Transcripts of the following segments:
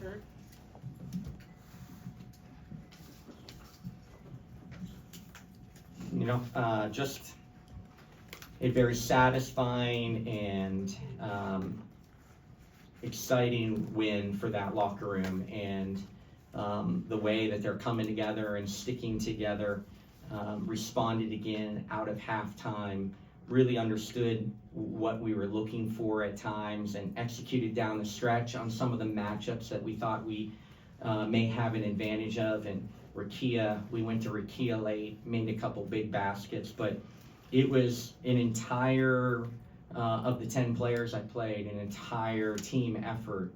Curt. Just a very satisfying and exciting win for that locker room, and the way that they're coming together and sticking together, responded again out of halftime, really understood what we were looking for at times, and executed down the stretch on some of the matchups that we thought we may have an advantage of. And Rakia, we went to Rakia late, made a couple big baskets, but it was an entire, of the 10 players I played, an entire team effort.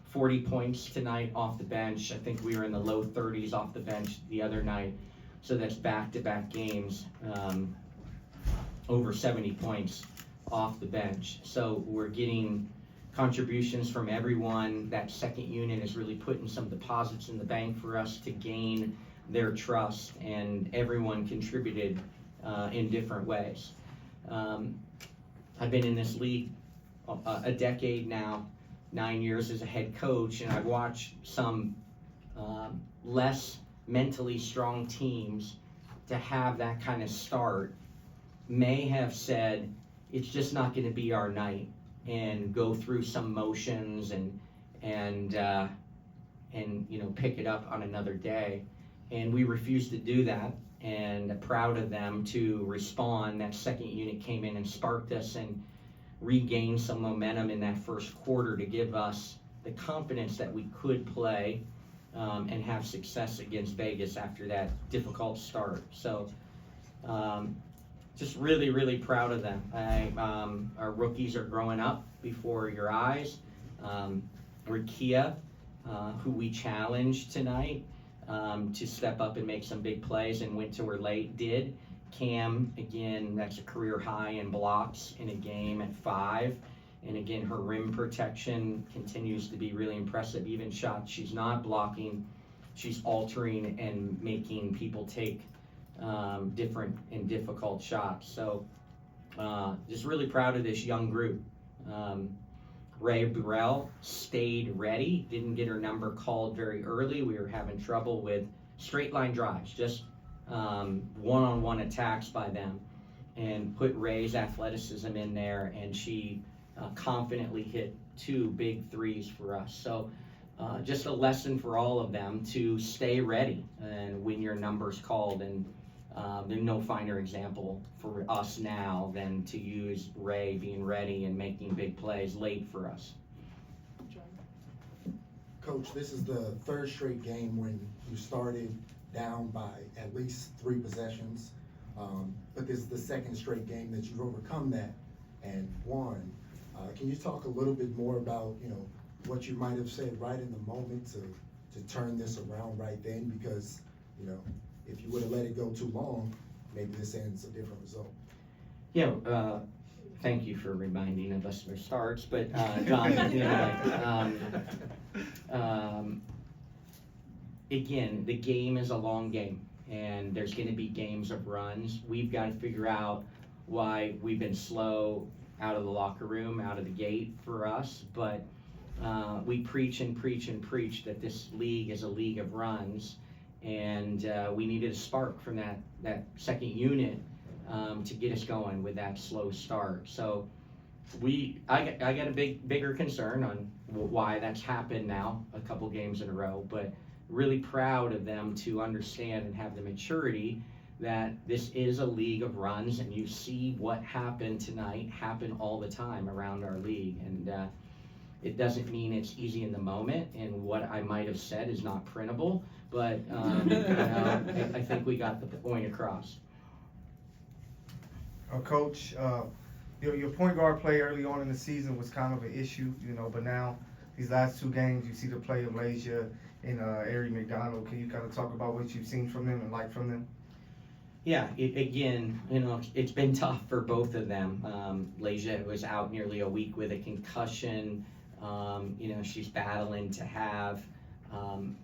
40 points tonight off the bench. I think we were in the low 30s off the bench the other night. So that's back-to-back games, over 70 points off the bench. So we're getting contributions from everyone. That second unit is really putting some deposits in the bank for us to gain their trust, and everyone contributed in different ways. I've been in this league a decade now, 9 years as a head coach, and I've watched some less mentally strong teams to have that kind of start may have said, it's just not going to be our night, and go through some motions and pick it up on another day. And we refused to do that, and proud of them to respond. That second unit came in and sparked us and regained some momentum in that first quarter to give us the confidence that we could play and have success against Vegas after that difficult start. So just really, really proud of them. Our rookies are growing up before your eyes. Rakia, who we challenged tonight to step up and make some big plays and went to her late, did. Cam, again, that's a career high in blocks in a game at 5. And again, her rim protection continues to be really impressive. Even shots she's not blocking, she's altering and making people take different and difficult shots. So just really proud of this young group. Ray Burrell stayed ready, didn't get her number called very early. We were having trouble with straight line drives, just one-on-one attacks by them, and put Ray's athleticism in there, and she confidently hit 2 big threes for us. So just a lesson for all of them to stay ready and when your number's called. And there's no finer example for us now than to use Ray being ready and making big plays late for us. Coach, this is the 3rd straight game when you started down by at least 3 possessions, but this is the 2nd straight game that you've overcome that and won. Can you talk a little bit more about what you might have said right in the moment to turn this around right then? Because if you would have let it go too long, maybe this ends a different result. Yeah, thank you for reminding of us their starts, but John, again, the game is a long game, and there's going to be games of runs. We've got to figure out why we've been slow out of the locker room, out of the gate for us, but we preach and preach and preach that this league is a league of runs, and we needed a spark from that second unit to get us going with that slow start. So I got a bigger concern on why that's happened now a couple games in a row, but really proud of them to understand and have the maturity that this is a league of runs, and you see what happened tonight happen all the time around our league. And it doesn't mean it's easy in the moment, and what I might have said is not printable, but I think we got the point across. Coach, your point guard play early on in the season was kind of an issue, but now these last 2 games, you see the play of Lasia and Ari McDonald. Can you kind of talk about what you've seen from them and like from them? Yeah, again, it's been tough for both of them. Lasia was out nearly a week with a concussion. She's battling to have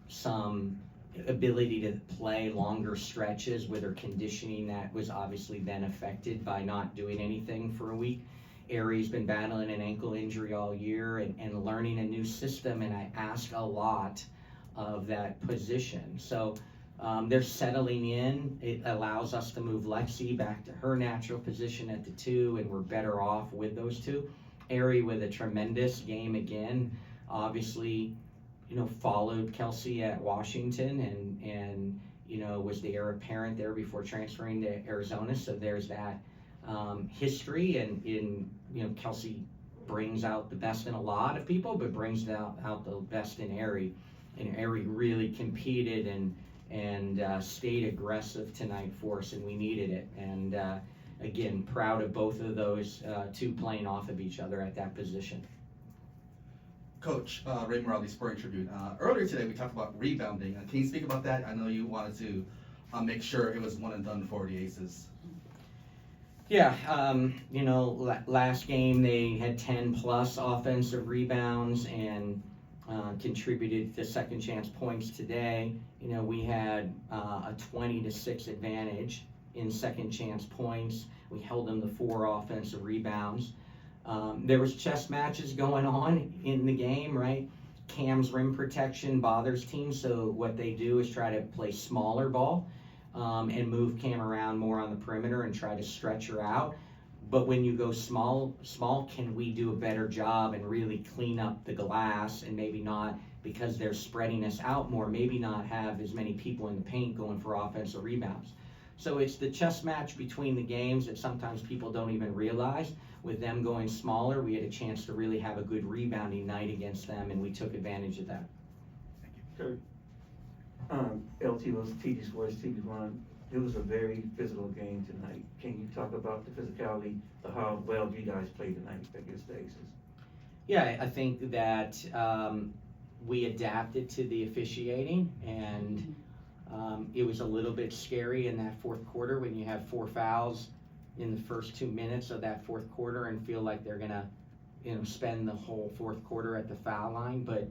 some ability to play longer stretches with her conditioning that was obviously then affected by not doing anything for a week. Ari's been battling an ankle injury all year and learning a new system, and I ask a lot of that position. So they're settling in. It allows us to move Lexi back to her natural position at the 2, and we're better off with those two. Ari with a tremendous game again, obviously, followed Kelsey at Washington and was the heir apparent there before transferring to Arizona. So there's that history, and Kelsey brings out the best in a lot of people, but brings out the best in Ari. And Ari really competed and stayed aggressive tonight for us, and we needed it. And again, proud of both of those two playing off of each other at that position. Coach, Ray Morales, Sporting Tribune. Earlier today, we talked about rebounding. Can you speak about that? I know you wanted to make sure it was one and done for the Aces. Yeah, last game they had 10 plus offensive rebounds and contributed to second chance points today. We had a 20-6 advantage in second chance points. We held them to 4 offensive rebounds. There was chess matches going on in the game, right? Cam's rim protection bothers teams, so what they do is try to play smaller ball and move Cam around more on the perimeter and try to stretch her out. But when you go small, can we do a better job and really clean up the glass, and maybe not, because they're spreading us out more, maybe not have as many people in the paint going for offensive rebounds. So it's the chess match between the games that sometimes people don't even realize. With them going smaller, we had a chance to really have a good rebounding night against them, and we took advantage of that. Kurt, LT was TG Sports, TV1. It was a very physical game tonight. Can you talk about the physicality of how well you guys played tonight against the Aces? Yeah, I think that we adapted to the officiating, and it was a little bit scary in that fourth quarter when you have 4 fouls in the first 2 minutes of that fourth quarter and feel like they're gonna, spend the whole fourth quarter at the foul line. But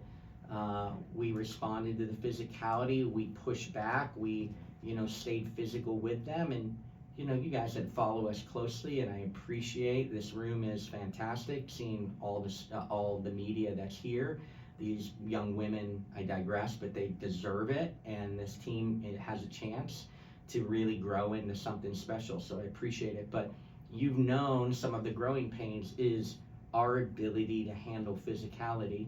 we responded to the physicality. We pushed back. We, stayed physical with them, and you guys that follow us closely, and I appreciate this room is fantastic. Seeing all the media that's here, these young women, I digress, but they deserve it, and this team has a chance to really grow into something special. So I appreciate it. But you've known some of the growing pains is our ability to handle physicality,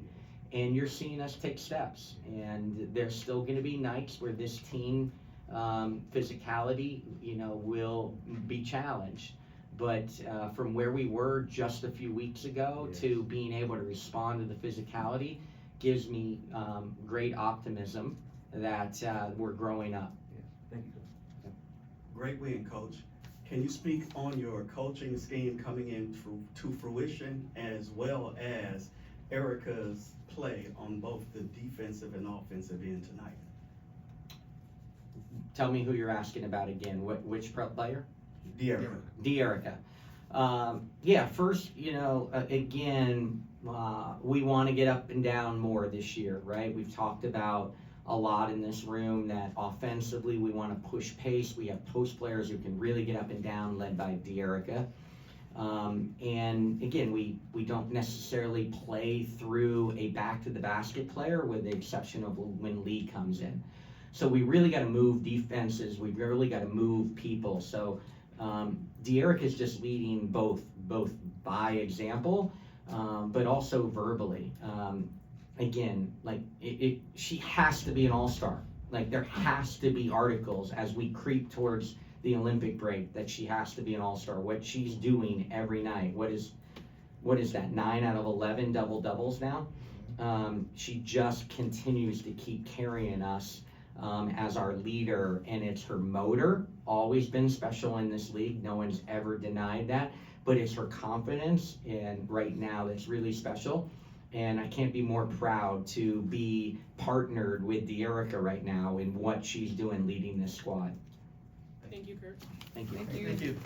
and you're seeing us take steps. And there's still going to be nights where this team physicality, will be challenged. But from where we were just a few weeks ago to being able to respond to the physicality gives me great optimism that we're growing up. Thank you. Great win, Coach. Can you speak on your coaching scheme coming into fruition, as well as Erica's play on both the defensive and offensive end tonight? Tell me who you're asking about again. Which player? De'Erica. Yeah, first, again, we want to get up and down more this year, right? We've talked about a lot in this room that offensively we want to push pace. We have post players who can really get up and down, led by De'Erica. And again, we don't necessarily play through a back to the basket player, with the exception of when Lee comes in. So we really got to move defenses. We really got to move people. So De'Erica is just leading both by example, but also verbally. Again, she has to be an all-star. Like, there has to be articles as we creep towards the Olympic break that she has to be an all-star. What she's doing every night. What is that? 9 out of 11 double-doubles now. She just continues to keep carrying us as our leader, and it's her motor. Always been special in this league. No one's ever denied that. But it's her confidence, and right now that's really special. And I can't be more proud to be partnered with De'Erica right now in what she's doing leading this squad. Thank you, Kurt. Thank you. Thank you. Thank you.